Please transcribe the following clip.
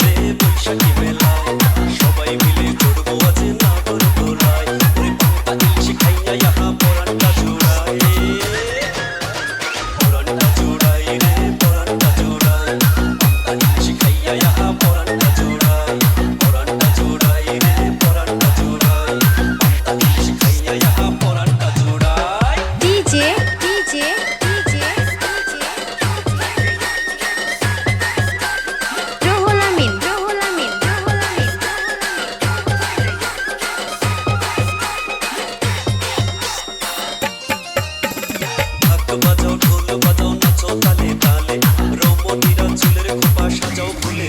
রে বৈশাখী মেলায় সবাই মিলে করবো আজ নাগর দোলায় ওরে পান্তা ইলিশ খাইয়া ইহা পরানটা জুড়ায় পরানটা জুড়ায় রে পরানটা জুড়ায় পান্তা ইলিশ খাইয়া ইহা পরানটা জুড়ায় পরানটা জুড়ায় রে পরানটা জুড়ায় পান্তা ইলিশ খাইয়া ইহা পরানটা জুড়ায় DJ DJ DJ Ruhul Amin Ruhul Amin Ruhul Amin ঢাক বাজাও ঢোল বাজাও নাচো তালে তালে রমণীরা চুলের খোপা সাজাও ফুলে